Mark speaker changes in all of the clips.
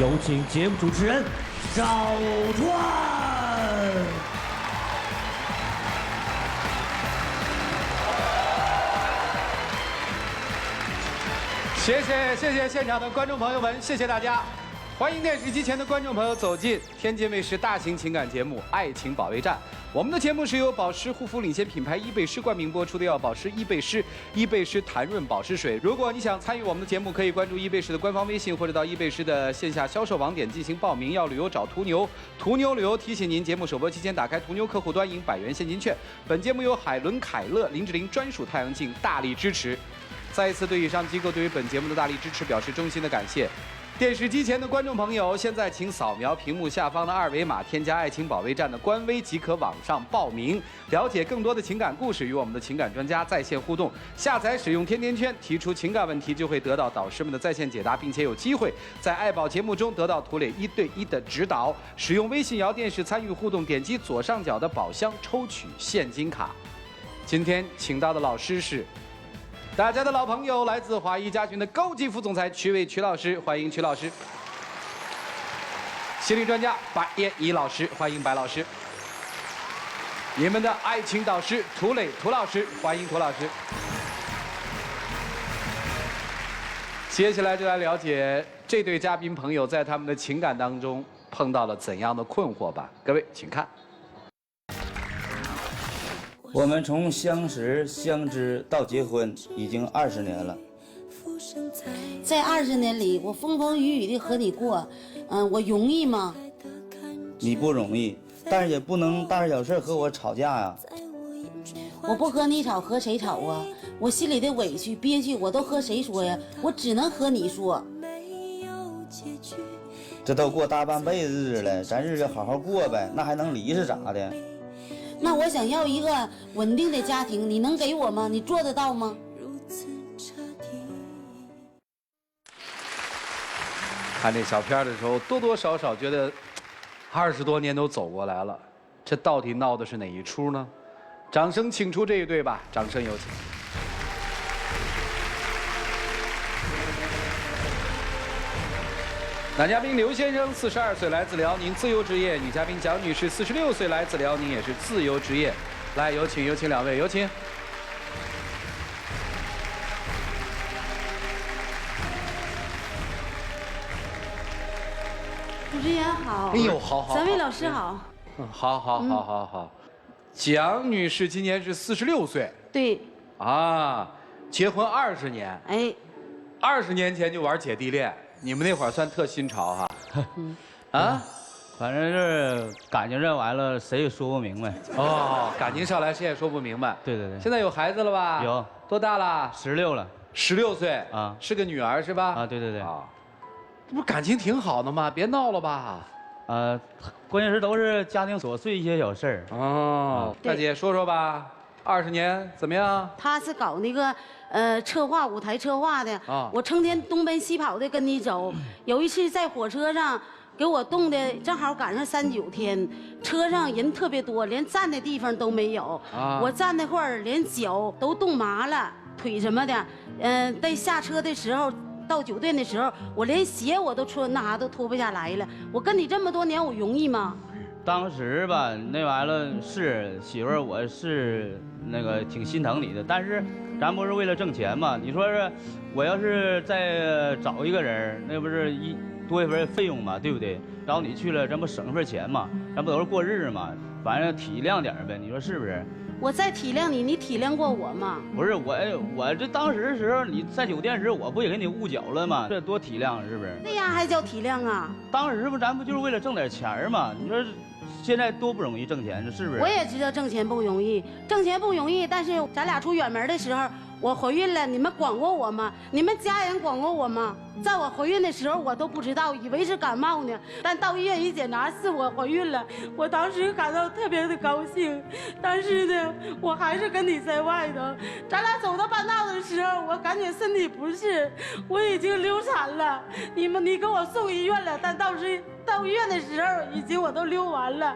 Speaker 1: 有请节目主持人赵传。
Speaker 2: 谢谢现场的观众朋友们，谢谢大家。欢迎电视机前的观众朋友走进天津卫视大型情感节目《爱情保卫战》。我们的节目是由保湿护肤领先品牌伊贝诗冠名播出的，要保湿伊贝诗弹润保湿水。如果你想参与我们的节目，可以关注伊贝诗的官方微信，或者到伊贝诗的线下销售网点进行报名。要旅游找途牛，途牛旅游提醒您，节目首播期间打开途牛客户端赢100元现金券。本节目由海伦凯勒林志玲专属太阳镜大力支持。再一次对以上机构对于本节目的大力支持表示衷心的感谢。电视机前的观众朋友，现在请扫描屏幕下方的二维码，添加爱情保卫战的官微即可网上报名，了解更多的情感故事，与我们的情感专家在线互动。下载使用甜甜圈，提出情感问题就会得到导师们的在线解答，并且有机会在爱宝节目中得到涂磊1对1的指导。使用微信摇电视参与互动，点击左上角的宝箱抽取现金卡。今天请到的老师是大家的老朋友，来自华谊家群的高级副总裁曲伟曲老师，欢迎曲老师；心理专家白燕怡老师，欢迎白老师；你们的爱情导师涂磊涂老师，欢迎涂老师。接下来就来了解这对嘉宾朋友在他们的情感当中碰到了怎样的困惑吧。各位请看。
Speaker 3: 我们从相识、相知到结婚已经20年了。
Speaker 4: 在20年里，我风风雨雨的和你过，我容易吗？
Speaker 3: 你不容易，但是也不能大事小事和我吵架呀。
Speaker 4: 我不和你吵，和谁吵啊？我心里的委屈、憋屈，我都和谁说呀？我只能和你说。
Speaker 3: 这都过大半辈子日子了，咱日子好好过呗，那还能离是咋的？
Speaker 4: 那我想要一个稳定的家庭，你能给我吗？你做得到吗？
Speaker 2: 看这小片的时候，多多少少觉得20多年都走过来了，这到底闹的是哪一出呢？掌声请出这一对吧，掌声有请。男嘉宾刘先生42岁，来自辽宁，自由职业；女嘉宾蒋女士46岁，来自辽宁，也是自由职业。来，有请两位，有请。
Speaker 5: 主持人好。
Speaker 2: 哎呦，好。
Speaker 5: 三位老师好。
Speaker 2: 好。蒋女士今年是46岁。
Speaker 5: 对。
Speaker 2: 啊，结婚20年。
Speaker 5: 哎。
Speaker 2: 20年前就玩姐弟恋。你们那会儿算特新潮哈，啊，
Speaker 3: 反正是感情这玩意儿谁也说不明白。
Speaker 2: 哦，感情上来谁也说不明白。
Speaker 3: 对。
Speaker 2: 现在有孩子了吧？
Speaker 3: 有。
Speaker 2: 多大了
Speaker 3: ？16了。
Speaker 2: 16岁
Speaker 3: 啊，
Speaker 2: 是个女儿是吧？
Speaker 3: 啊，对。
Speaker 2: 啊，这不感情挺好的吗？别闹了吧。
Speaker 3: 关键是都是家庭琐碎一些小事儿。
Speaker 2: 哦，大姐说说吧，20年怎么样？
Speaker 4: 他是搞那个策划舞台策划的
Speaker 2: 啊，
Speaker 4: 我成天东奔西跑的跟你走。有一次在火车上给我冻的，正好赶上39天，车上人特别多，连站的地方都没有。啊，我站那会儿连脚都冻麻了，腿什么的。在下车的时候，到酒店的时候，我连鞋我都都脱不下来了。我跟你这么多年，我容易吗？
Speaker 3: 当时吧，那玩意儿是媳妇儿，我是那个挺心疼你的，但是咱不是为了挣钱嘛？你说是，我要是再找一个人，那不是多一份费用嘛，对不对？找你去了，咱不省份钱嘛？咱不都是过日子嘛？反正体谅点呗，你说是不是？
Speaker 4: 我再体谅你，你体谅过我吗？
Speaker 3: 不是我这当时的时候，你在酒店时，我不也给你捂脚了吗？这多体谅是不是？
Speaker 4: 那样还叫体谅啊？
Speaker 3: 当时不咱不就是为了挣点钱嘛？你说现在多不容易挣钱，是不是？
Speaker 4: 我也知道挣钱不容易，但是咱俩出远门的时候，我怀孕了，你们管过我吗？你们家人管过我吗？在我怀孕的时候，我都不知道，以为是感冒呢。但到医院一检查，是我怀孕了。我当时感到特别的高兴，但是呢，我还是跟你在外头。咱俩走到半道的时候，我感觉身体不适，我已经流产了。你给我送医院了，但到医院的时候，已经我都溜完了。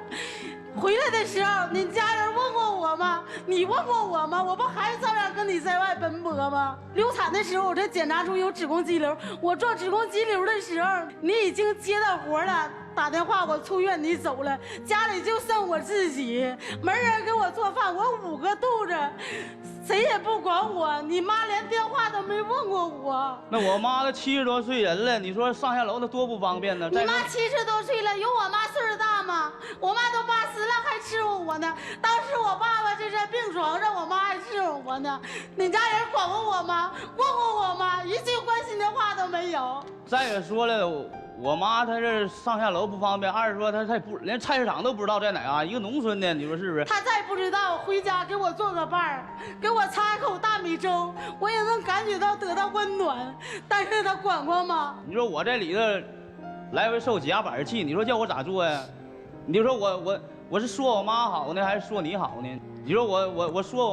Speaker 4: 回来的时候，你家人问过我吗？你问过我吗？我不还照样跟你在外奔波吗？流产的时候，我这检查出有子宫肌瘤。我做子宫肌瘤的时候，你已经接到活了，打电话我出院，你走了，家里就剩我自己，没人给我做饭，我5个肚子，谁也不管我，你妈连电话都没问过我。
Speaker 3: 那我妈都70多岁人了，你说上下楼那多不方便呢？
Speaker 4: 你妈70多岁了，有我妈岁数大吗？我妈都80了还伺候我呢。当时我爸爸就在病床上，我妈还伺候我呢。你家人管过我吗？问过我吗？一句关心的话都没有。
Speaker 3: 再者说了，我妈她这上下楼不方便，二是说她不连菜市场都不知道在哪啊，一个农村的，你说是不是？
Speaker 4: 她再不知道，回家给我做个伴儿，给我擦一口大米粥，我也能感觉到得到温暖。但是她管过吗？
Speaker 3: 你说我这里头来回受几下板气，你说叫我咋做呀？你就说我是说我妈好呢，还是说你好呢？你说我说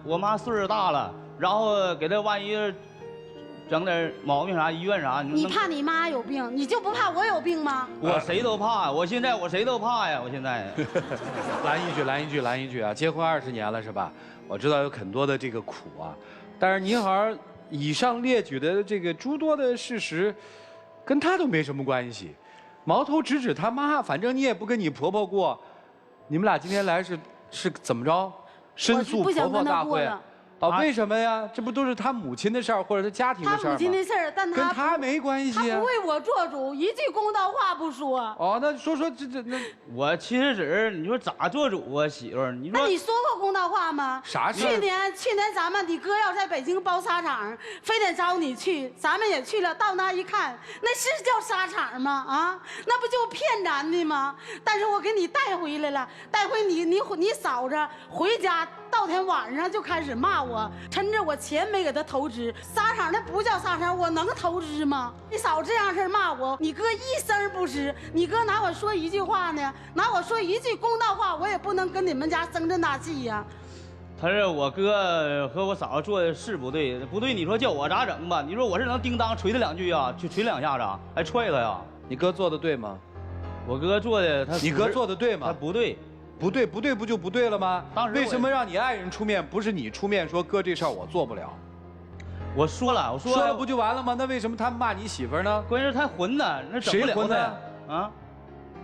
Speaker 3: 我妈岁数大了，然后给她万一整点毛病啥，医院啥，
Speaker 4: 你怕你妈有病，你就不怕我有病吗？
Speaker 3: 我谁都怕，我现在我谁都怕呀，我现在。
Speaker 2: 拦一句啊！结婚20年了是吧？我知道有很多的这个苦啊，但是您好像以上列举的这个诸多的事实，跟他都没什么关系。矛头直指他妈，反正你也不跟你婆婆过，你们俩今天来是怎么着？申诉婆婆大会。哦，为什么呀？这不都是他母亲的事儿，或者他家庭的事儿吗？
Speaker 4: 他母亲的事儿，但
Speaker 2: 跟他没关系啊。
Speaker 4: 他不为我做主，一句公道话不说。
Speaker 2: 哦，那说这那
Speaker 3: 我其实只是你说咋做主啊，媳妇儿？你说
Speaker 4: 那你说过公道话吗？
Speaker 2: 啥事？
Speaker 4: 去年咱们你哥要在北京包沙场，非得招你去，咱们也去了。到那一看，那是叫沙场吗？啊，那不就骗咱的吗？但是我给你带回来了，带回你嫂子回家。到天晚上就开始骂我，趁着我钱没给他投资，沙场那不叫沙场，我能投资吗？你嫂这样式骂我，你哥一声不吱，你哥拿我说一句话呢，拿我说一句公道话，我也不能跟你们家生这大气呀。
Speaker 3: 他是我哥和我嫂子做的是不对，不对，你说叫我咋整吧？你说我是能叮当捶他2句啊，去捶2下子，还踹他呀？
Speaker 2: 你哥做的对吗？
Speaker 3: 我哥做的，
Speaker 2: 你哥做的对吗？
Speaker 3: 他不对。
Speaker 2: 不对不就不对了吗？
Speaker 3: 当时
Speaker 2: 为什么让你爱人出面，不是你出面说哥这事儿我做不了？
Speaker 3: 我说了
Speaker 2: 不就完了吗？那为什么他骂你媳妇儿呢？
Speaker 3: 关键是他混呢，那整不了呢。啊？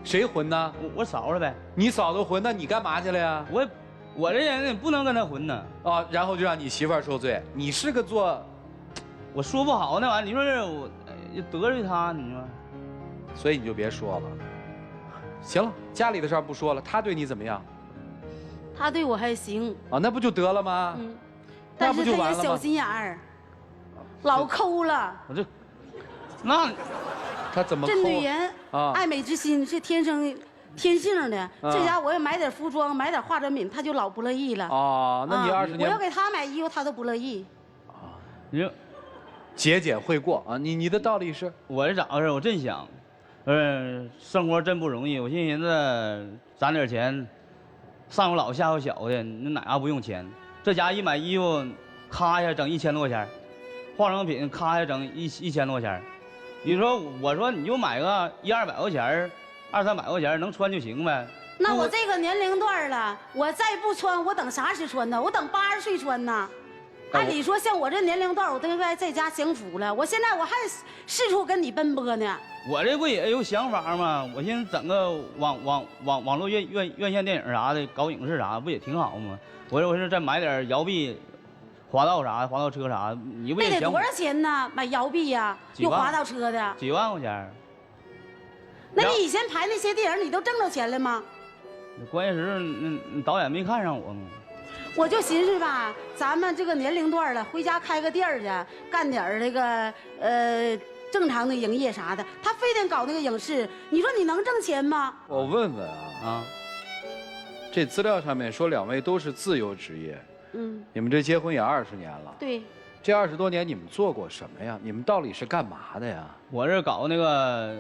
Speaker 2: 谁混呢？
Speaker 3: 我嫂子呗。
Speaker 2: 你嫂子混，那你干嘛去了呀？
Speaker 3: 我这人也不能跟他混呢。
Speaker 2: 啊，然后就让你媳妇儿受罪。你是个做，
Speaker 3: 我说不好那玩意儿，你说是我得罪他，你说，
Speaker 2: 所以你就别说了。行了，家里的事儿不说了，他对你怎么样？
Speaker 4: 他对我还行
Speaker 2: 啊，那不就得了吗？
Speaker 4: 嗯，但是他也小心眼儿，老抠了。
Speaker 3: 我这，那
Speaker 2: 他怎么抠？
Speaker 4: 这女人啊，爱美之心是天性的。这家我要买点服装，买点化妆品，他就老不乐意了。
Speaker 2: 哦，那你20年，
Speaker 4: 我要给他买衣服，他都不乐意。
Speaker 3: 啊，你说，
Speaker 2: 节俭会过啊，你的道理是？
Speaker 3: 我这咋回事？我真想。生活真不容易。我寻思攒点钱，上有老下有小的，那哪样不用钱？这家一买衣服，咔一下整1000多块钱，化妆品咔一下整1000多块钱。你说，我说你就买个100-200块钱，200-300块钱能穿就行呗。
Speaker 4: 那我这个年龄段了，我再不穿，我等啥时穿呢？我等80岁穿呢。按理说，像我这年龄段，我都应该在家享福了。我现在我还四处跟你奔波呢。
Speaker 3: 我这不也有想法吗？我寻思整个网络院线电影啥的，搞影视啥，不也挺好吗？我是再买点摇臂、滑道啥、滑道车啥，你不也想？
Speaker 4: 那得多少钱呢？买摇臂呀，有滑道车的，
Speaker 3: 几万块钱。
Speaker 4: 那你以前拍那些电影，你都挣着钱了吗？
Speaker 3: 关键是那导演没看上我吗？
Speaker 4: 我就寻思吧，咱们这个年龄段了，回家开个店去，干点这个正常的营业啥的。他非得搞那个影视，你说你能挣钱吗？
Speaker 2: 我问问啊，这资料上面说2位都是自由职业，你们这结婚也20年了，
Speaker 4: 对，
Speaker 2: 这20多年你们做过什么呀？你们到底是干嘛的呀？
Speaker 3: 我这搞那个，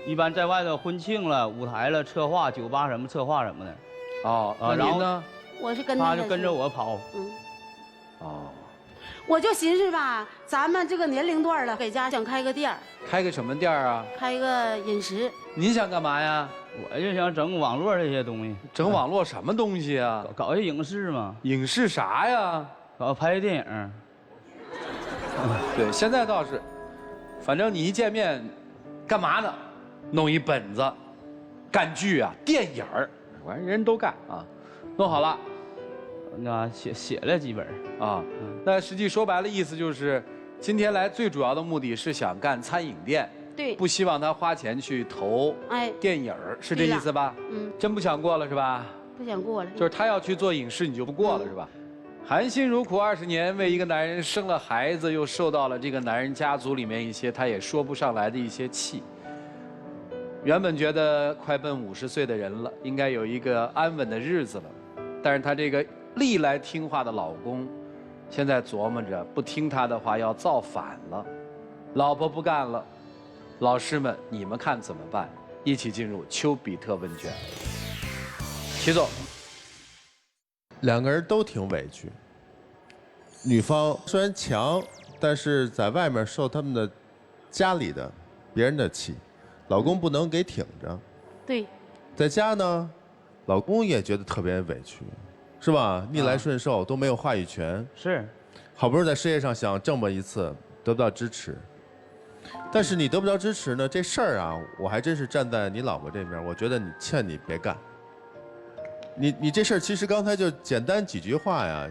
Speaker 3: 一般在外头婚庆了、舞台了、策划、酒吧什么策划什么的。
Speaker 2: 哦，那您呢？
Speaker 4: 我是跟
Speaker 3: 他就跟着我跑。
Speaker 2: 哦，
Speaker 4: 我就寻思吧，咱们这个年龄段了，给家想开个店儿。
Speaker 2: 开个什么店啊？
Speaker 4: 开个饮食。
Speaker 2: 您想干嘛呀？
Speaker 3: 我就想整网络这些东西，
Speaker 2: 整网络什么东西啊？
Speaker 3: 搞一影视嘛，
Speaker 2: 影视啥呀？
Speaker 3: 搞拍电影。
Speaker 2: 对，现在倒是，反正你一见面，干嘛呢？弄一本子，干剧啊，电影儿，反正人都干啊。弄好了
Speaker 3: 那写了几本
Speaker 2: 啊。那实际说白了，意思就是，今天来最主要的目的是想干餐饮店。
Speaker 4: 对，
Speaker 2: 不希望他花钱去投电影儿，是这意思吧？
Speaker 4: 嗯，
Speaker 2: 真不想过了是吧？
Speaker 4: 不想过了。
Speaker 2: 就是他要去做影视，你就不过了是吧？含辛茹苦20年，为一个男人生了孩子，又受到了这个男人家族里面一些他也说不上来的一些气。原本觉得快奔50岁的人了，应该有一个安稳的日子了，但是他这个历来听话的老公，现在琢磨着不听他的话要造反了，老婆不干了，老师们你们看怎么办？一起进入丘比特问卷。齐总。
Speaker 6: 两个人都挺委屈，女方虽然强，但是在外面受他们的家里的别人的气，老公不能给挺着。
Speaker 4: 对，
Speaker 6: 在家呢，老公也觉得特别委屈，是吧？逆来顺受都没有话语权，
Speaker 3: 是，
Speaker 6: 好不容易在事业上想这么一次，得不到支持。但是你得不到支持呢，这事儿啊，我还真是站在你老婆这边，我觉得劝你别干。你这事儿其实刚才就简单几句话呀，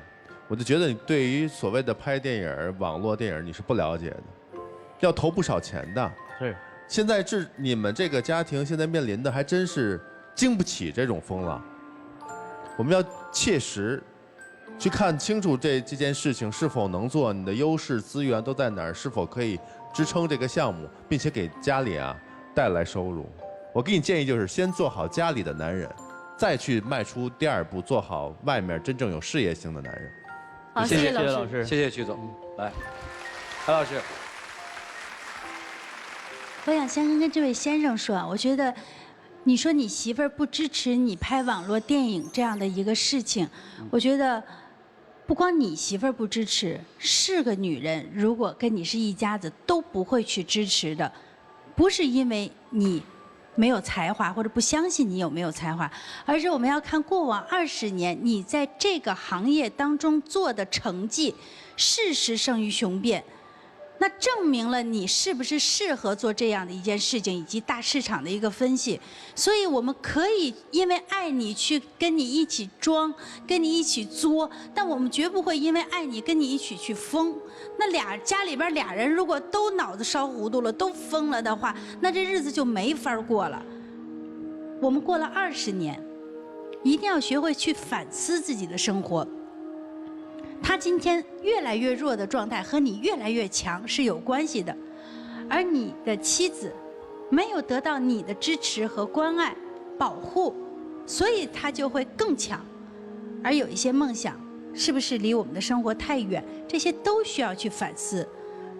Speaker 6: 我就觉得你对于所谓的拍电影、网络电影你是不了解的，要投不少钱的。
Speaker 3: 是，
Speaker 6: 现在你们这个家庭现在面临的还真是经不起这种风浪。我们要切实去看清楚这件事情是否能做，你的优势资源都在哪儿，是否可以支撑这个项目，并且给家里啊带来收入。我给你建议就是先做好家里的男人。再去迈出第2步，做好外面真正有事业性的男人。
Speaker 4: 好，谢谢老师，
Speaker 2: 谢谢曲总。来，韩老师，
Speaker 7: 我想先跟这位先生说，我觉得，你说你媳妇儿不支持你拍网络电影这样的一个事情，我觉得，不光你媳妇儿不支持，是个女人如果跟你是一家子，都不会去支持的，不是因为你没有才华或者不相信你有没有才华，而是我们要看过往20年你在这个行业当中做的成绩，事实胜于雄辩，那证明了你是不是适合做这样的一件事情，以及大市场的一个分析。所以我们可以因为爱你去跟你一起装，跟你一起作，但我们绝不会因为爱你跟你一起去疯。那家里边俩人如果都脑子烧糊涂了，都疯了的话，那这日子就没法过了。我们过了20年，一定要学会去反思自己的生活。他今天越来越弱的状态和你越来越强是有关系的，而你的妻子没有得到你的支持和关爱、保护，所以他就会更强。而有一些梦想是不是离我们的生活太远，这些都需要去反思。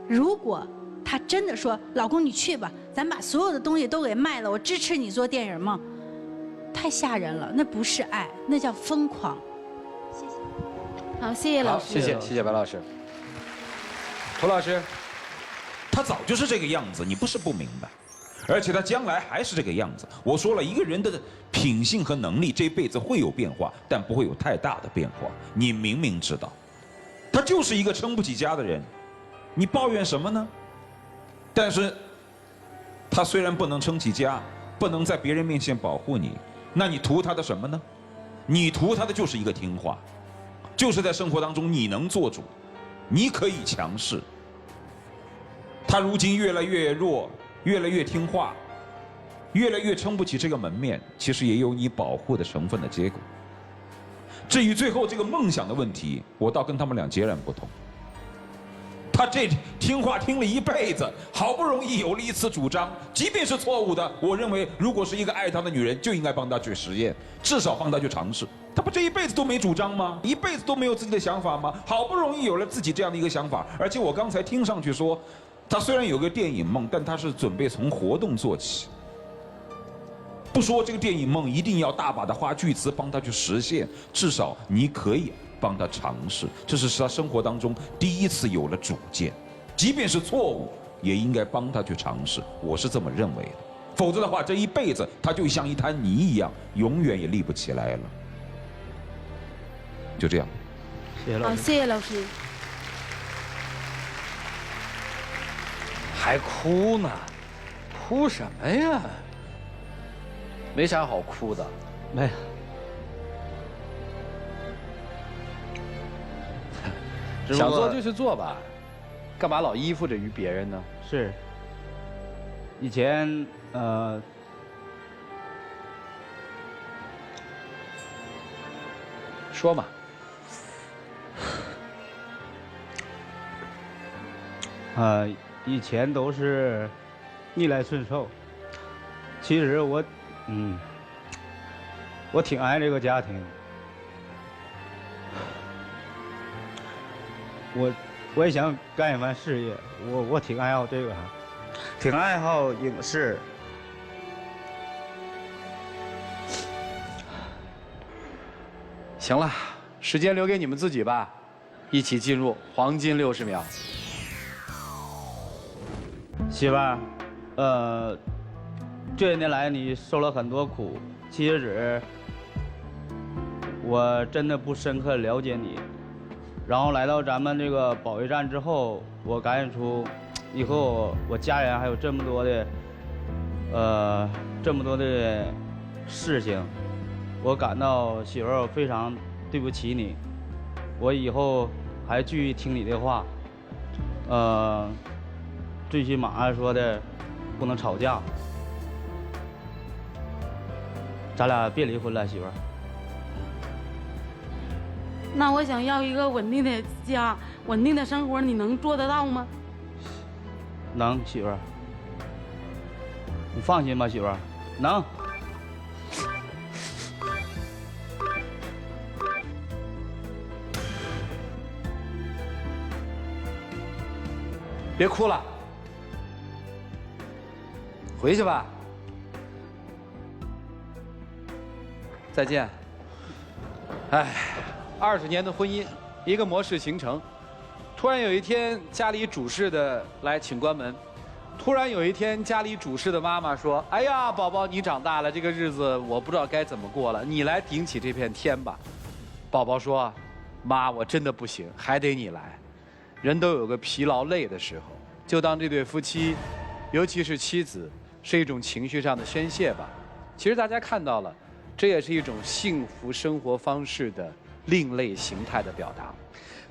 Speaker 7: 如果他真的说老公你去吧，咱把所有的东西都给卖了，我支持你做电影梦，太吓人了，那不是爱，那叫疯狂。谢谢。
Speaker 4: 好，谢谢老师。
Speaker 2: 谢谢白老师。涂老师，
Speaker 8: 他早就是这个样子，你不是不明白，而且他将来还是这个样子。我说了，一个人的品性和能力这辈子会有变化，但不会有太大的变化。你明明知道，他就是一个撑不起家的人，你抱怨什么呢？但是，他虽然不能撑起家，不能在别人面前保护你，那你图他的什么呢？你图他的就是一个听话。就是在生活当中你能做主，你可以强势。他如今越来越弱，越来越听话，越来越撑不起这个门面，其实也有你保护的成分的结果。至于最后这个梦想的问题，我倒跟他们俩截然不同。他这听话听了一辈子，好不容易有了一次主张，即便是错误的，我认为如果是一个爱他的女人，就应该帮他去实验，至少帮他去尝试。他不这一辈子都没主张吗？一辈子都没有自己的想法吗？好不容易有了自己这样的一个想法，而且我刚才听上去说，他虽然有个电影梦，但他是准备从活动做起。不说这个电影梦一定要大把的花巨资帮他去实现，至少你可以帮他尝试，这是他生活当中第一次有了主见，即便是错误，也应该帮他去尝试。我是这么认为的。否则的话，这一辈子他就像一滩泥一样，永远也立不起来了。就这样。
Speaker 4: 好，
Speaker 3: 谢谢老师。
Speaker 4: 谢谢老师。
Speaker 2: 还哭呢？哭什么呀？没啥好哭的。
Speaker 3: 没有。
Speaker 2: 想做就是做吧，干嘛老依附着于别人呢？
Speaker 3: 是。以前
Speaker 2: 说嘛。
Speaker 3: 以前都是逆来顺受。其实我挺爱这个家庭。我也想干一番事业，我挺爱好这个，挺爱好影视。
Speaker 2: 行了，时间留给你们自己吧，一起进入黄金60秒。
Speaker 3: 媳妇儿，这些年来你受了很多苦，其实我真的不深刻了解你。然后来到咱们这个保卫战之后，我感觉出，以后我家人还有这么多的事情，我感到媳妇儿我非常对不起你。我以后还继续听你的话，最起码说的不能吵架，咱俩别离婚了，媳妇儿。
Speaker 4: 那我想要一个稳定的家，稳定的生活，你能做得到吗？
Speaker 3: 能，媳妇儿，你放心吧，媳妇儿，能。
Speaker 2: 别哭了，回去吧。再见。哎，20年的婚姻，一个模式形成。突然有一天，家里主事的来请关门。突然有一天，家里主事的妈妈说：“哎呀，宝宝，你长大了，这个日子我不知道该怎么过了，你来顶起这片天吧。”宝宝说：“妈，我真的不行，还得你来。”人都有个疲劳累的时候，就当这对夫妻，尤其是妻子，是一种情绪上的宣泄吧。其实大家看到了，这也是一种幸福生活方式的另类形态的表达。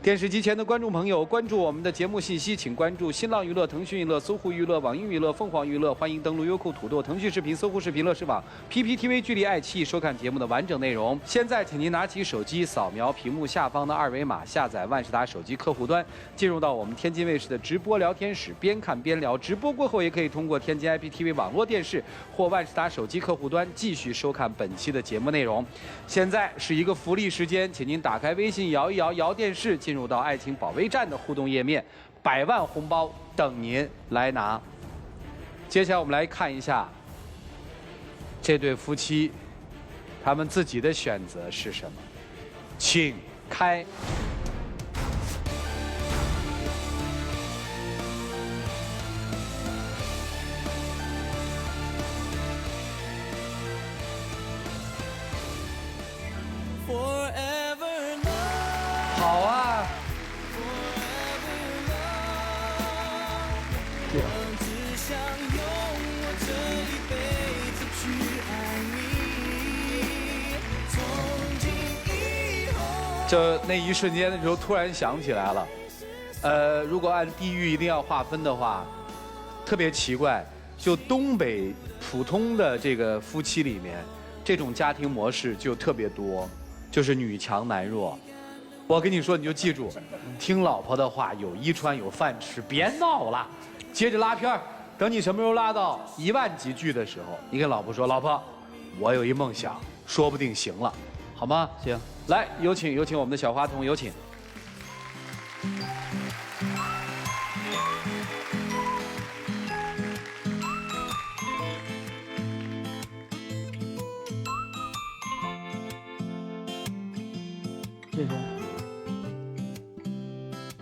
Speaker 2: 电视机前的观众朋友，关注我们的节目信息，请关注新浪娱乐、腾讯娱乐、搜狐娱乐、网易娱乐、凤凰娱乐。欢迎登录优酷、土豆、腾讯视频、搜狐视频、乐视网、PPTV、距离爱奇艺收看节目的完整内容。现在，请您拿起手机，扫描屏幕下方的2维码，下载万事达手机客户端，进入到我们天津卫视的直播聊天室，边看边聊。直播过后，也可以通过天津 IPTV 网络电视或万事达手机客户端继续收看本期的节目内容。现在是一个福利时间，请您打开微信摇一摇摇电视，进入到爱情保卫战的互动页面，100万红包等您来拿。接下来我们来看一下这对夫妻他们自己的选择是什么，请开。好啊，就那一瞬间的时候，突然想起来了，如果按地域一定要划分的话，特别奇怪，就东北普通的这个夫妻里面，这种家庭模式就特别多，就是女强男弱。我跟你说，你就记住，听老婆的话，有衣穿，有饭吃，别闹了。接着拉片儿，等你什么时候拉到1万级剧的时候，你跟老婆说：“老婆，我有一梦想，说不定行了，好吗？”
Speaker 3: 行。
Speaker 2: 来，有请我们的小花童，有请。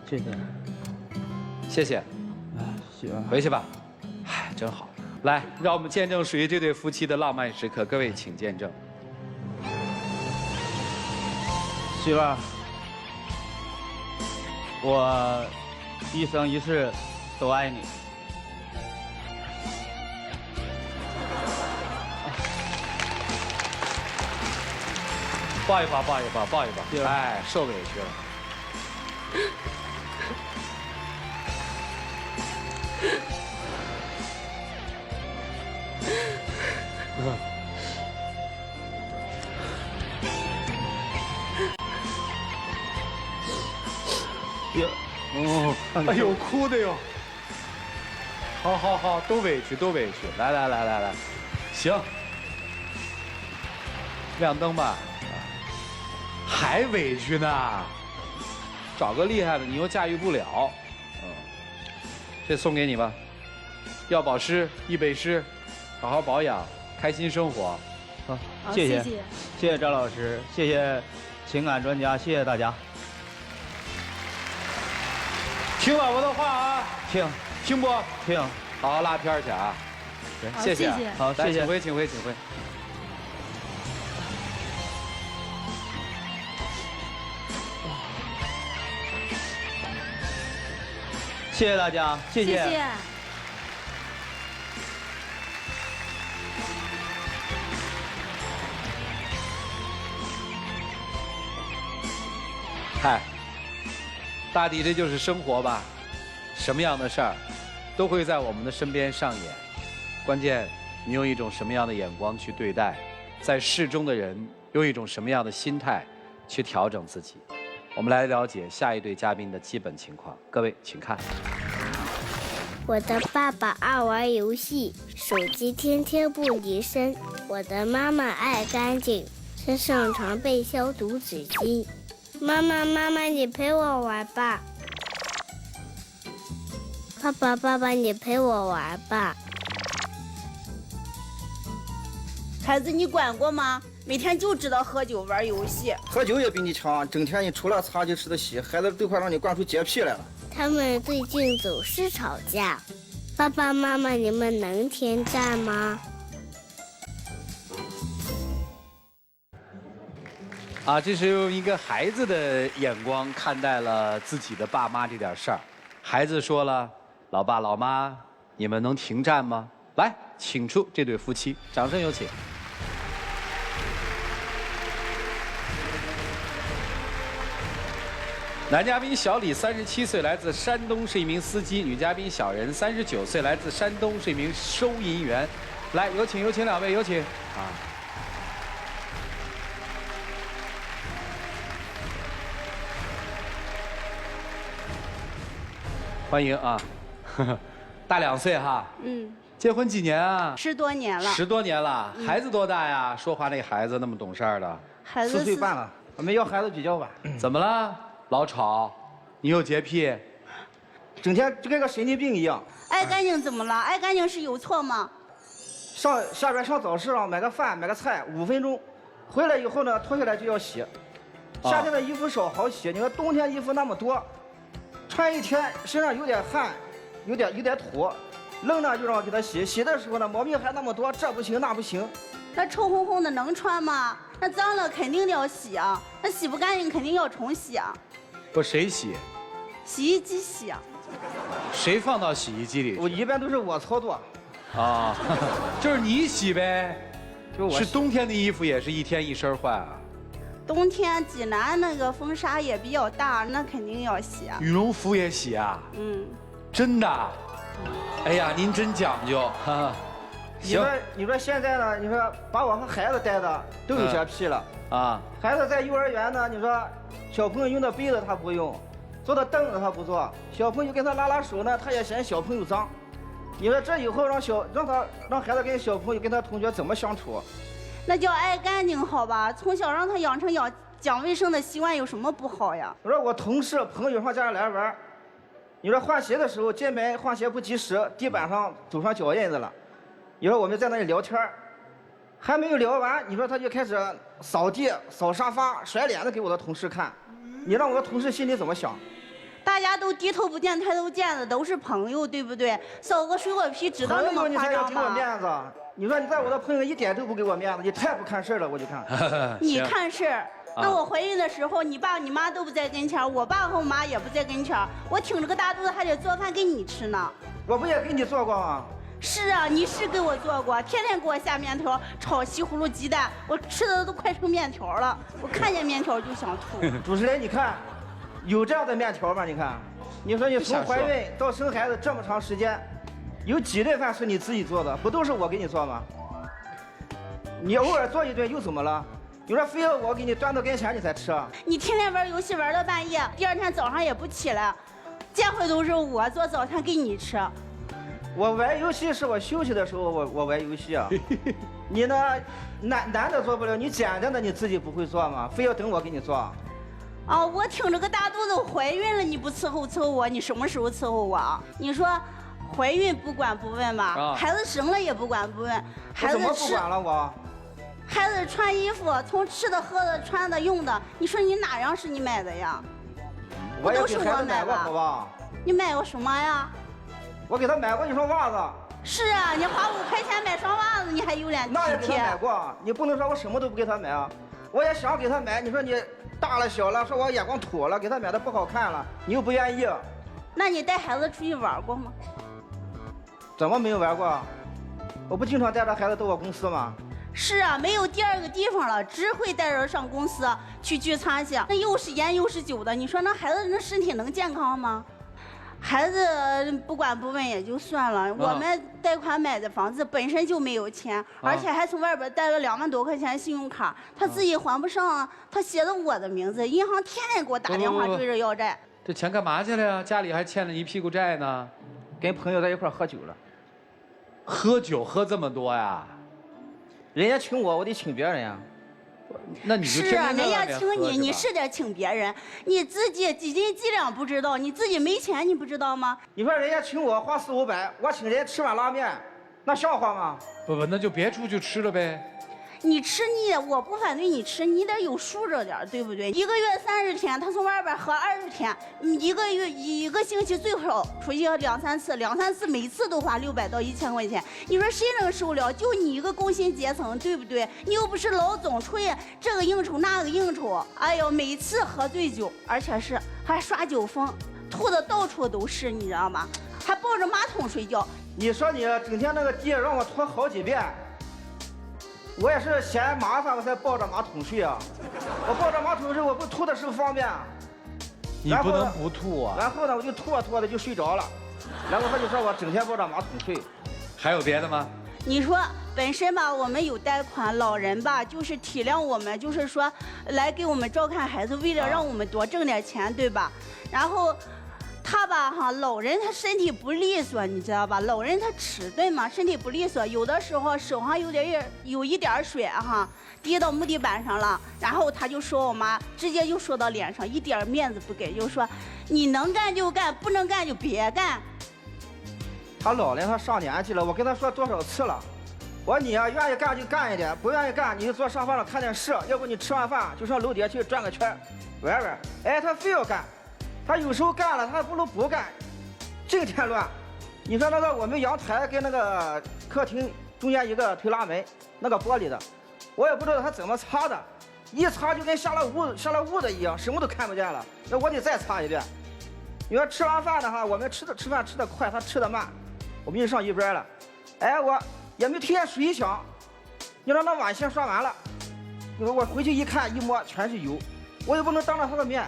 Speaker 3: 谢谢，谢谢，
Speaker 2: 谢谢，
Speaker 3: 哎，媳妇儿，
Speaker 2: 回去吧。唉，真好。来，让我们见证属于这对夫妻的浪漫时刻。各位请见证。
Speaker 3: 媳妇儿，我一生一世都爱你。
Speaker 2: 抱一抱，抱一抱，抱一抱。哎，受委屈了。哎呦，哭的哟！好好好，都委屈，都委屈。来，行，亮灯吧。还委屈呢，找个厉害的，你又驾驭不了。这送给你吧，要保湿易背湿，好好保养，开心生活。
Speaker 3: 好，谢谢张老师，谢谢情感专家，谢谢大家。
Speaker 2: 听老婆的话啊，听不？
Speaker 3: 听，
Speaker 2: 好好拉片去啊。谢谢，
Speaker 3: 好，谢谢，
Speaker 2: 请回。
Speaker 3: 谢谢大家，谢谢。
Speaker 2: 嗨，大抵这就是生活吧，什么样的事儿都会在我们的身边上演，关键你用一种什么样的眼光去对待，在事中的人用一种什么样的心态去调整自己。我们来了解下一对嘉宾的基本情况，各位请看。
Speaker 9: 我的爸爸爱玩游戏，手机天天不离身。我的妈妈爱干净，身上常备消毒纸巾。妈妈，你陪我玩吧。爸爸，你陪我玩吧。
Speaker 10: 孩子，你管过吗？每天就知道喝酒玩游戏，
Speaker 11: 喝酒也比你强，整天你除了擦就吃的稀，孩子都快让你惯出洁癖来了。
Speaker 9: 他们最近总是吵架，爸爸妈妈，你们能停战吗？
Speaker 2: 这是用一个孩子的眼光看待了自己的爸妈这点事儿。孩子说了：“老爸老妈，你们能停战吗？”来，请出这对夫妻，掌声有请。男嘉宾小李，37岁，来自山东，是一名司机；女嘉宾小任，39岁，来自山东，是一名收银员。来，有请两位，有请。欢迎啊，大2岁哈。结婚几年啊
Speaker 10: ？10多年了。
Speaker 2: 10多年了，孩子多大呀？说话那孩子那么懂事儿的。
Speaker 10: 孩子
Speaker 11: 4岁半了，我们要孩子比较晚。
Speaker 2: 怎么了？老吵，你有洁癖，
Speaker 11: 整天就跟个神经病一样。
Speaker 10: 爱干净怎么了？爱干净是有错吗？
Speaker 11: 下边上早市上买个饭买个菜5分钟，回来以后呢脱下来就要洗。夏天的衣服少好洗，你说冬天衣服那么多，穿一天身上有点汗，有点土，扔了就让我给他洗。洗的时候呢毛病还那么多，这不行那不行。
Speaker 10: 那臭烘烘的能穿吗？那脏了肯定要洗啊，那洗不干净肯定要重洗啊。
Speaker 2: 不，谁洗？
Speaker 10: 洗衣机洗啊。
Speaker 2: 谁放到洗衣机里？
Speaker 11: 我一般都是我操作。
Speaker 2: 就是你洗呗。
Speaker 11: 就我洗。
Speaker 2: 是冬天的衣服也是一天一身换啊？
Speaker 10: 冬天济南那个风沙也比较大，那肯定要洗啊。
Speaker 2: 羽绒服也洗啊？真的？哎呀，您真讲究。
Speaker 11: 你说现在呢？你说把我和孩子带的都有洁癖了啊！孩子在幼儿园呢，你说小朋友用的杯子他不用，坐的凳子他不坐，小朋友跟他拉手呢，他也嫌弃小朋友脏。你说这以后让孩子跟小朋友跟他同学怎么相处？
Speaker 10: 那叫爱干净好吧？从小让他养成讲卫生的习惯有什么不好呀？
Speaker 11: 我说我同事朋友上家里来玩，你说换鞋的时候进门换鞋不及时，地板上走上脚印子了。你说我们在那里聊天，还没有聊完，你说他就开始扫地、扫沙发、甩脸子给我的同事看，你让我的同事心里怎么想？
Speaker 10: 大家都低头不见抬头见的，都是朋友，对不对？烧个水果皮，知道那么
Speaker 11: 朋友你
Speaker 10: 夸
Speaker 11: 才要给我
Speaker 10: 张吗？
Speaker 11: 面子。你说你在我的朋友一点都不给我面子，你太不看事儿了，我就看。
Speaker 10: 你看事儿。那我怀孕的时候，你爸你妈都不在跟前，我爸和我妈也不在跟前，我挺着个大肚子还得做饭给你吃呢。
Speaker 11: 我不也给你做过吗？
Speaker 10: 是啊，你是给我做过，天天给我下面条，炒西葫芦鸡蛋，我吃的都快成面条了，我看见面条就想吐。
Speaker 11: 主持人，你看，有这样的面条吗？你看，你说你从怀孕到生孩子这么长时间，有几顿饭是你自己做的？不都是我给你做吗？你偶尔做一顿又怎么了？你说非要我给你端到跟前你才吃啊？
Speaker 10: 你天天玩游戏玩到半夜，第二天早上也不起来，这回都是我做早餐给你吃。
Speaker 11: 我玩游戏是我休息的时候我玩游戏啊。你呢，难的做不了，你简单的你自己不会做吗？非要等我给你做？
Speaker 10: 啊，我挺着个大肚子，我怀孕了，你不伺候我，你什么时候伺候我啊？你说怀孕不管不问吧，孩子生了也不管不问，孩子
Speaker 11: 怎么不管了我？
Speaker 10: 孩子穿衣服，从吃的、喝的、穿的、用的，你说你哪样是你买的呀？
Speaker 11: 我也给孩子买过，好吧？
Speaker 10: 你买过什么呀？
Speaker 11: 我给他买过一双袜子。
Speaker 10: 是啊，你花5块钱买双袜子，你还有脸体贴？
Speaker 11: 那也给他买过，你不能说我什么都不给他买啊！我也想给他买，你说你大了小了，说我眼光土了，给他买的不好看了，你又不愿意。
Speaker 10: 那你带孩子出去玩过吗？
Speaker 11: 怎么没有玩过？我不经常带着孩子到我公司吗？
Speaker 10: 是啊，没有第二个地方了，只会带着上公司去聚餐去，那又是烟又是酒的，你说那孩子那身体能健康吗？孩子不管不问也就算了，我们贷款买的房子本身就没有钱，而且还从外边贷了2万多块钱信用卡，他自己还不上，他写的我的名字，银行天天给我打电话追着要债。
Speaker 2: 这钱干嘛去了呀？家里还欠了一屁股债呢。
Speaker 11: 跟朋友在一块喝酒了。
Speaker 2: 喝酒喝这么多呀？
Speaker 11: 人家请我，我得请别人呀。
Speaker 2: 那你就天天在外面喝。
Speaker 10: 是啊，人家请你，你是得请别人，你自己几斤几两不知道，你自己没钱你不知道吗？
Speaker 11: 你说人家请我花400、500，我请人家吃碗拉面，那像话吗？
Speaker 2: 不，那就别出去吃了呗。
Speaker 10: 你吃我不反对你吃，你得有数着点，对不对？1个月30天，他从外边喝20天，1个星期最少出去2、3次，2、3次每次都花600到1000块钱，你说谁能受了？就你一个工薪阶层，对不对？你又不是老总，出去这个应酬那个应酬，哎呦，每次喝醉酒，而且是还耍酒疯，吐的到处都是，你知道吗？还抱着马桶睡觉。
Speaker 11: 你说你整天那个地让我拖好几遍。我也是嫌麻烦，我才抱着马桶睡啊。我抱着马桶睡，我不吐的时候方便。
Speaker 2: 你不能不吐啊。
Speaker 11: 然后呢，我就吐的就睡着了。然后他就说我整天抱着马桶睡。
Speaker 2: 还有别的吗？
Speaker 10: 你说本身吧，我们有贷款，老人吧就是体谅我们，就是说来给我们照看孩子，为了让我们多挣点钱，对吧？然后。他吧哈，老人他身体不利索，你知道吧？老人他迟钝嘛，身体不利索，有的时候手上有一点水哈，滴到木地板上了，然后他就说我妈，直接就说到脸上，一点面子不给，就说你能干就干，不能干就别干。
Speaker 11: 他老人他上年纪了，我跟他说多少次了，我说你啊愿意干就干一点，不愿意干你就坐沙发上看电视，要不你吃完饭就上楼底下去转个圈玩玩。哎，他非要干。他有时候干了，他不如不干，整天乱。你说那个我们阳台跟那个客厅中间一个推拉门，那个玻璃的，我也不知道他怎么擦的，一擦就跟下了雾的一样，什么都看不见了。那我得再擦一遍。你说吃完饭的哈，我们吃饭吃得快，他吃得慢，我们就上一边了。哎，我也没听见水响。你说那碗先刷完了，你说我回去一看一摸全是油，我也不能当着他的面。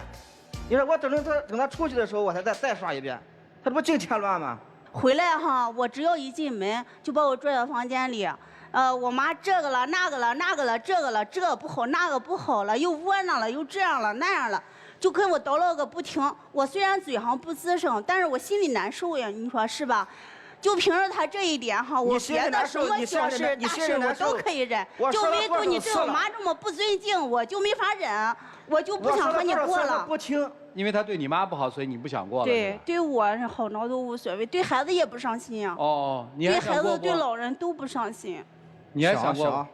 Speaker 11: 你说我等他出去的时候，我才再刷一遍，他这不净添乱吗？
Speaker 10: 回来哈，我只要一进门就把我拽到房间里，我妈这个了那个了那个了这个了，这不好那个不好了，又窝囊了又这样了那样了，就跟我叨唠个不停。我虽然嘴上不吱声，但是我心里难受呀，你说是吧？就凭着他这一点哈，我别的什么小事大事我都可以忍，就唯独你对我妈这么不尊敬，我就没法忍，我就不想和你过了。
Speaker 11: 不听，
Speaker 2: 因为他对你妈不好，所以你不想过了。
Speaker 10: 对，对我好孬都无所谓，对孩子也不上心啊。
Speaker 2: 哦，你还想过
Speaker 10: 对孩子对老人都不上心。
Speaker 2: 你还想过？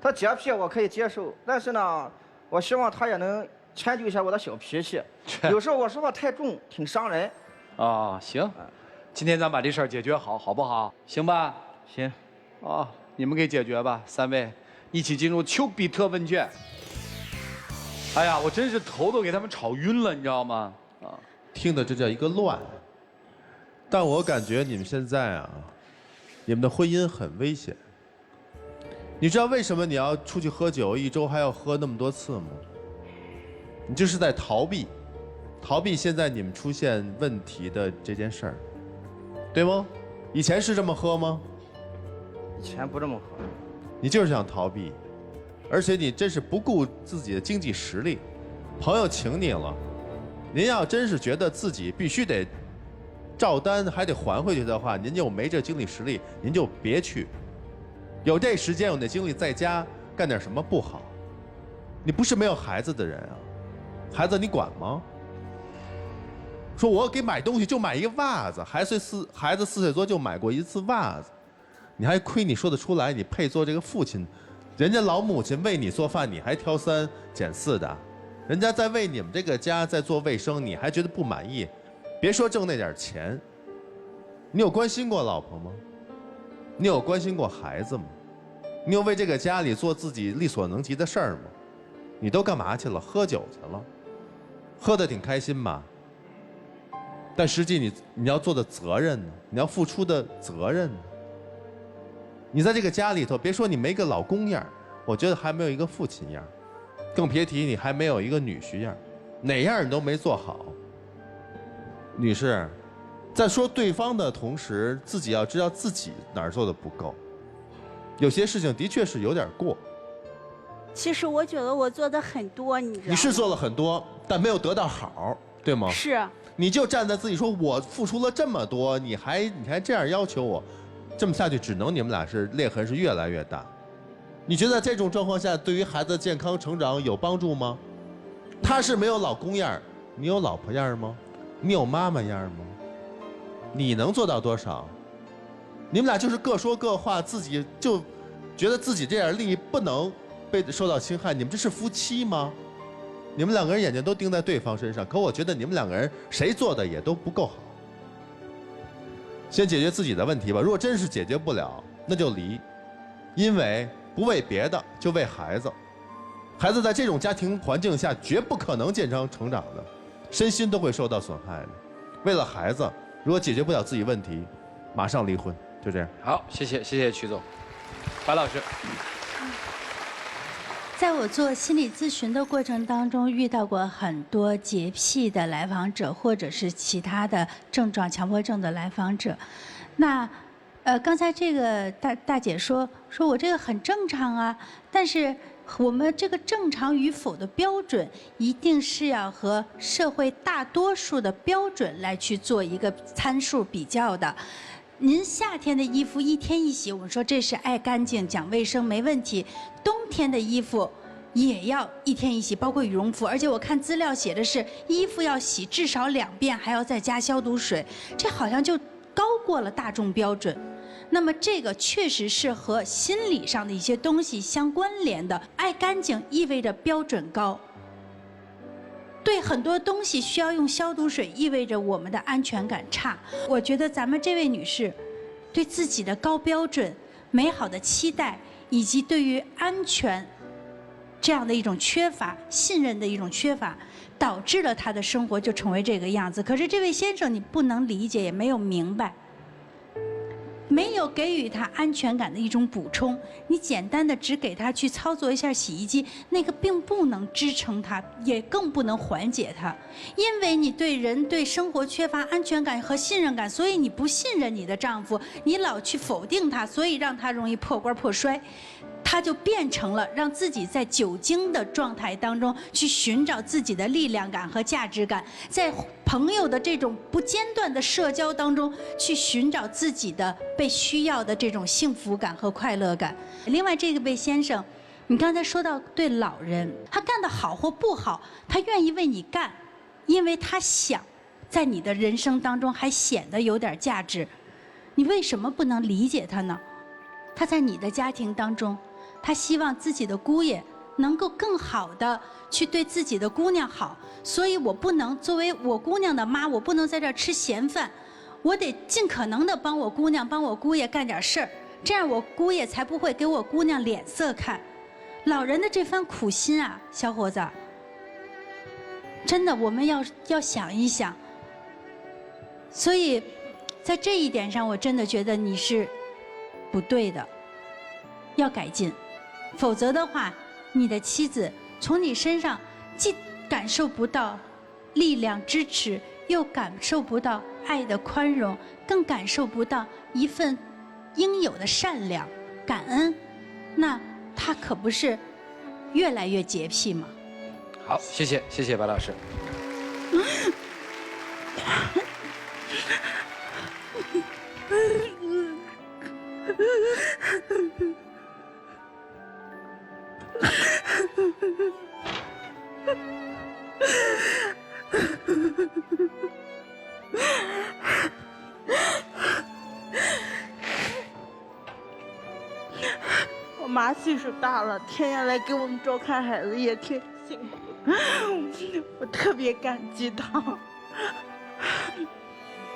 Speaker 11: 他洁癖我可以接受，但是呢，我希望他也能迁就一下我的小脾气。有时候我说话太重，挺伤人。
Speaker 2: 啊，行，今天咱把这事儿解决好，好不好？行吧？
Speaker 3: 行。
Speaker 2: 哦，你们给解决吧，3位一起进入丘比特问卷。哎呀，我真是头都给他们吵晕了，你知道吗？啊，
Speaker 6: 听的这叫一个乱。但我感觉你们现在啊，你们的婚姻很危险。你知道为什么你要出去喝酒，一周还要喝那么多次吗？你就是在逃避，逃避现在你们出现问题的这件事儿，对吗？以前是这么喝吗？
Speaker 11: 以前不这么喝。
Speaker 6: 你就是想逃避，而且你真是不顾自己的经济实力，朋友请你了，您要真是觉得自己必须得照单还得还回去的话，您就没这经济实力，您就别去。有这时间有那精力在家干点什么不好？你不是没有孩子的人啊，孩子你管吗？说我给买东西就买一个袜子，孩子4岁多就买过1次袜子，你还亏你说得出来，你配做这个父亲？人家老母亲为你做饭，你还挑3拣4的，人家在为你们这个家在做卫生，你还觉得不满意？别说挣那点钱，你有关心过老婆吗？你有关心过孩子吗？你有为这个家里做自己力所能及的事儿吗？你都干嘛去了？喝酒去了，喝得挺开心吧？但实际你要做的责任呢？你要付出的责任呢？你在这个家里头，别说你没个老公样，我觉得还没有一个父亲样，更别提你还没有一个女婿样，哪样你都没做好。女士，在说对方的同时，自己要知道自己哪儿做的不够，有些事情的确是有点过。
Speaker 10: 其实我觉得我做的很多，你知道吗？
Speaker 6: 你是做了很多，但没有得到好，对吗？
Speaker 10: 是。
Speaker 6: 你就站在自己说，我付出了这么多，你还这样要求我，这么下去，只能你们俩是裂痕是越来越大。你觉得这种状况下，对于孩子的健康成长有帮助吗？他是没有老公样，你有老婆样吗？你有妈妈样吗？你能做到多少？你们俩就是各说各话，自己就觉得自己这点利益不能被受到侵害，你们这是夫妻吗？你们2个人眼睛都盯在对方身上，可我觉得你们2个人谁做的也都不够好。先解决自己的问题吧，如果真是解决不了，那就离，因为不为别的，就为孩子。孩子在这种家庭环境下绝不可能健康成长的，身心都会受到损害的。为了孩子，如果解决不了自己问题，马上离婚，就这样。
Speaker 2: 好，谢谢曲总，白老师。
Speaker 7: 在我做心理咨询的过程当中，遇到过很多洁癖的来访者，或者是其他的症状强迫症的来访者。那，刚才这个大姐说我这个很正常啊，但是我们这个正常与否的标准，一定是要和社会大多数的标准来去做一个参数比较的。您夏天的衣服1天1洗，我们说这是爱干净、讲卫生没问题。冬天的衣服也要1天1洗，包括羽绒服。而且我看资料写的是，衣服要洗至少2遍，还要再加消毒水，这好像就高过了大众标准。那么这个确实是和心理上的一些东西相关联的。爱干净意味着标准高。对很多东西需要用消毒水，意味着我们的安全感差。我觉得咱们这位女士，对自己的高标准、美好的期待，以及对于安全这样的一种缺乏、信任的一种缺乏，导致了她的生活就成为这个样子。可是这位先生，你不能理解，也没有明白。没有给予他安全感的一种补充，你简单的只给他去操作一下洗衣机，那个并不能支撑他，也更不能缓解他，因为你对人对生活缺乏安全感和信任感，所以你不信任你的丈夫，你老去否定他，所以让他容易破罐破摔。他就变成了让自己在酒精的状态当中去寻找自己的力量感和价值感，在朋友的这种不间断的社交当中去寻找自己的被需要的这种幸福感和快乐感。另外，这个位先生，你刚才说到对老人，他干得好或不好，他愿意为你干，因为他想在你的人生当中还显得有点价值。你为什么不能理解他呢？他在你的家庭当中，他希望自己的姑爷能够更好的去对自己的姑娘好，所以我不能作为我姑娘的妈，我不能在这儿吃闲饭，我得尽可能的帮我姑娘、帮我姑爷干点事儿，这样我姑爷才不会给我姑娘脸色看。老人的这番苦心啊，小伙子，真的我们要想一想。所以，在这一点上，我真的觉得你是不对的，要改进，否则的话，你的妻子从你身上既感受不到力量支持，又感受不到爱的宽容，更感受不到一份应有的善良、感恩，那他可不是越来越洁癖吗？
Speaker 2: 好，谢谢白老师。
Speaker 10: 我妈岁数大了，天天来给我们照看孩子，也挺辛苦，我特别感激她。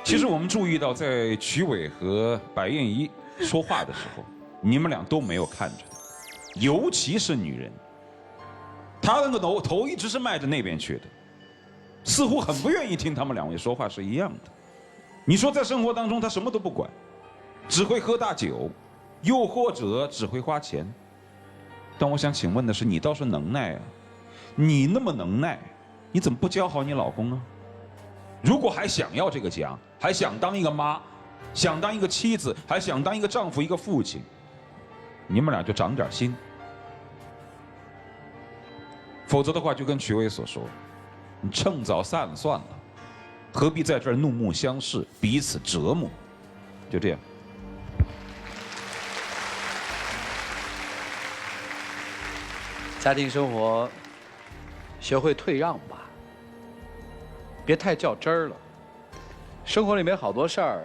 Speaker 8: 其实我们注意到，在曲伟和白燕一说话的时候，你们俩都没有看着他，尤其是女人，她那个头一直是迈着那边去的，似乎很不愿意听他们两位说话是一样的。你说在生活当中，她什么都不管，只会喝大酒，又或者只会花钱。但我想请问的是，你倒是能耐啊，你那么能耐，你怎么不教好你老公呢？如果还想要这个家，还想当一个妈，想当一个妻子，还想当一个丈夫、一个父亲，你们俩就长点心。否则的话，就跟曲伟所说，你趁早散了算了，何必在这儿怒目相视，彼此折磨？就这样。
Speaker 2: 家庭生活，学会退让吧，别太较真儿了。生活里面好多事儿，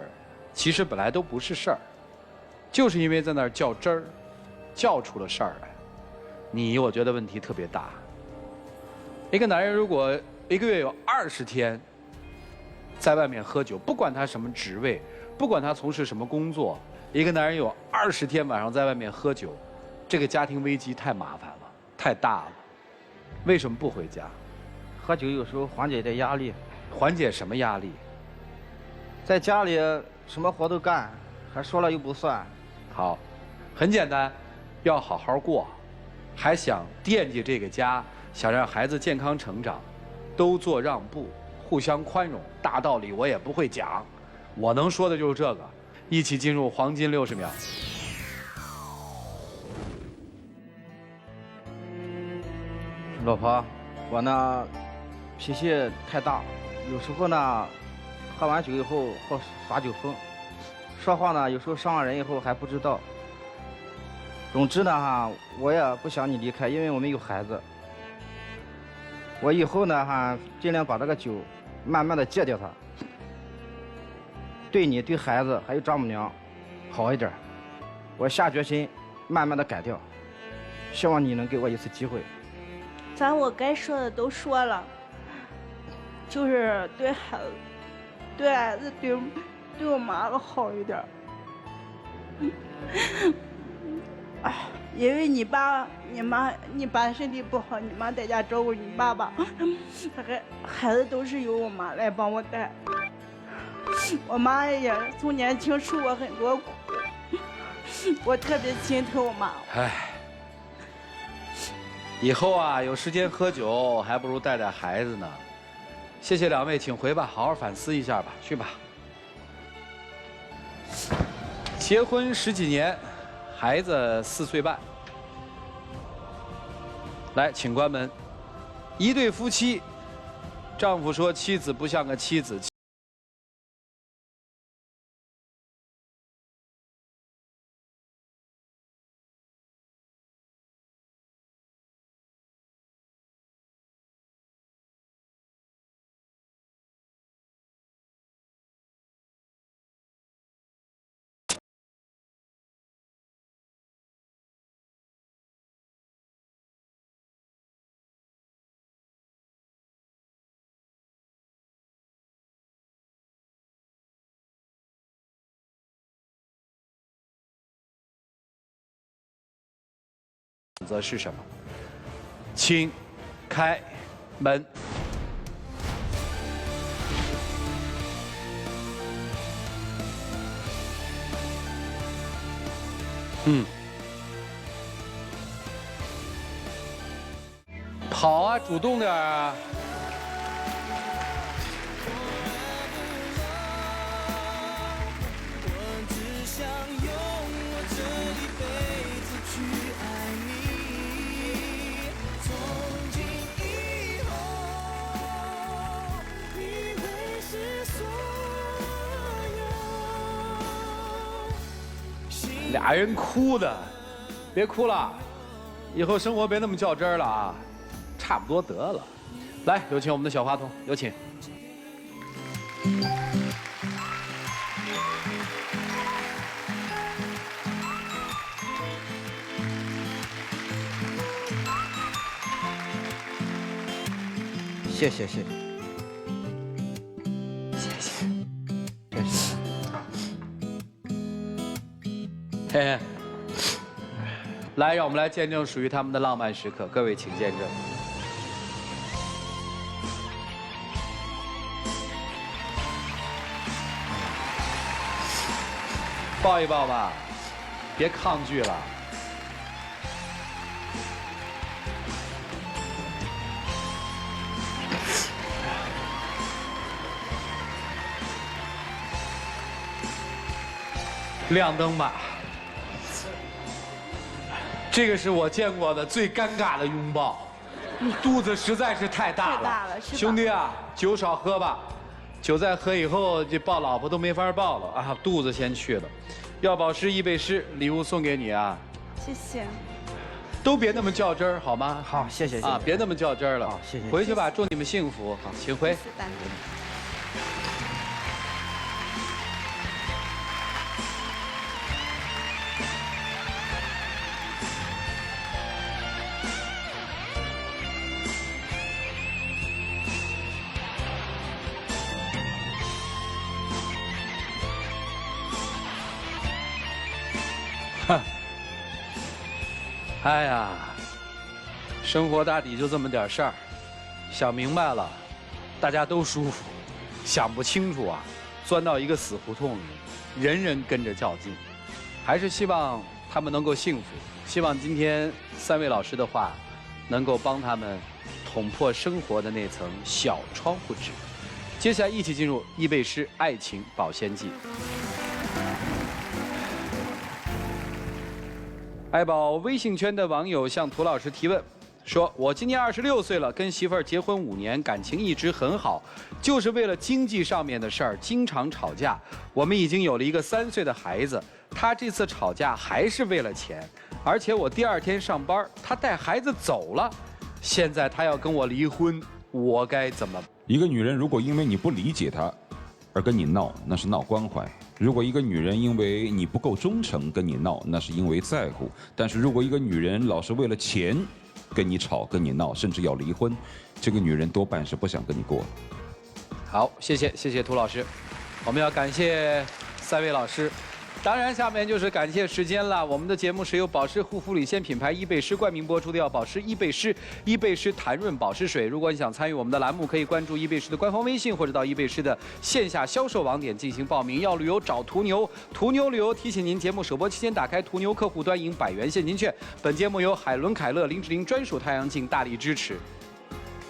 Speaker 2: 其实本来都不是事儿，就是因为在那儿较真儿，较出了事儿来。我觉得问题特别大。一个男人如果一个月有20天在外面喝酒，不管他什么职位，不管他从事什么工作，一个男人有20天晚上在外面喝酒，这个家庭危机太麻烦了，太大了。为什么不回家？
Speaker 11: 喝酒有时候缓解点压力。
Speaker 2: 缓解什么压力？
Speaker 11: 在家里什么活都干，还说了又不算。
Speaker 2: 好，很简单，要好好过，还想惦记这个家，想让孩子健康成长，都做让步，互相宽容。大道理我也不会讲，我能说的就是这个。一起进入黄金60秒。
Speaker 11: 老婆，我呢脾气太大，有时候呢喝完酒以后好耍酒疯，说话呢有时候伤了人以后还不知道。总之呢哈，我也不想你离开，因为我们有孩子。我以后呢哈，尽量把这个酒慢慢的戒掉它，对你、对孩子还有丈母娘好一点。我下决心慢慢的改掉，希望你能给我一次机会。
Speaker 10: 我该说的都说了，就是对孩子、对我妈好一点。哎，因为你爸身体不好，你妈在家照顾你爸爸，孩子都是由我妈来帮我带。我妈也从年轻受过很多苦，我特别心疼我妈。
Speaker 2: 唉。以后啊，有时间喝酒，还不如带带孩子呢。谢谢两位，请回吧，好好反思一下吧，去吧。结婚10几年，孩子4岁半。来，请关门。一对夫妻，丈夫说妻子不像个妻子。择是什么？请开门。跑啊，主动点啊！俩人哭的，别哭了，以后生活别那么较真儿了啊，差不多得了。来，有请我们的小话筒，有请。
Speaker 11: 谢谢。谢谢。
Speaker 2: 嘿嘿，来，让我们来见证属于他们的浪漫时刻。各位，请见证。抱一抱吧，别抗拒了。亮灯吧。这个是我见过的最尴尬的拥抱，肚子实在是太大了。
Speaker 10: 太大了，是吧？
Speaker 2: 兄弟啊，酒少喝吧，酒再喝以后，这抱老婆都没法抱了啊，肚子先去了。要保湿易贝诗礼物送给你啊，
Speaker 10: 谢谢。
Speaker 2: 都别那么较真儿好吗？
Speaker 11: 好，谢谢。
Speaker 2: 啊，别那么较真儿了。
Speaker 11: 好，谢谢。
Speaker 2: 回去吧，祝你们幸福。好，请回。哎呀，生活大抵就这么点事儿，想明白了，大家都舒服；想不清楚啊，钻到一个死胡同里，人人跟着较劲。还是希望他们能够幸福，希望今天3位老师的话，能够帮他们捅破生活的那层小窗户纸。接下来一起进入易贝诗爱情保鲜剂。爱宝微信圈的网友向涂老师提问，说：“我今年26岁了，跟媳妇儿结婚5年，感情一直很好，就是为了经济上面的事儿经常吵架。我们已经有了一个3岁的孩子，他这次吵架还是为了钱，而且我第2天上班，他带孩子走了，现在他要跟我离婚，我该怎么？”
Speaker 8: 一个女人如果因为你不理解她而跟你闹，那是闹关怀。如果一个女人因为你不够忠诚跟你闹，那是因为在乎。但是如果一个女人老是为了钱跟你吵、跟你闹，甚至要离婚，这个女人多半是不想跟你过。
Speaker 2: 好，谢谢涂老师，我们要感谢3位老师。当然，下面就是感谢时间了。我们的节目是由保湿护肤领先品牌易贝诗冠名播出的，要保湿易贝诗，易贝诗弹润保湿水。如果你想参与我们的栏目，可以关注易贝诗的官方微信，或者到易贝诗的线下销售网点进行报名。要旅游找途牛，途牛旅游提醒您，节目首播期间打开途牛客户端赢100元现金券。本节目由海伦凯勒林志玲专属太阳镜大力支持。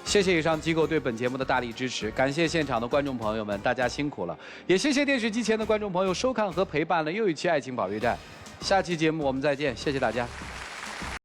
Speaker 2: 谢谢以上机构对本节目的大力支持，感谢现场的观众朋友们，大家辛苦了，也谢谢电视机前的观众朋友收看和陪伴了又一期《爱情保卫战》，下期节目我们再见，谢谢大家。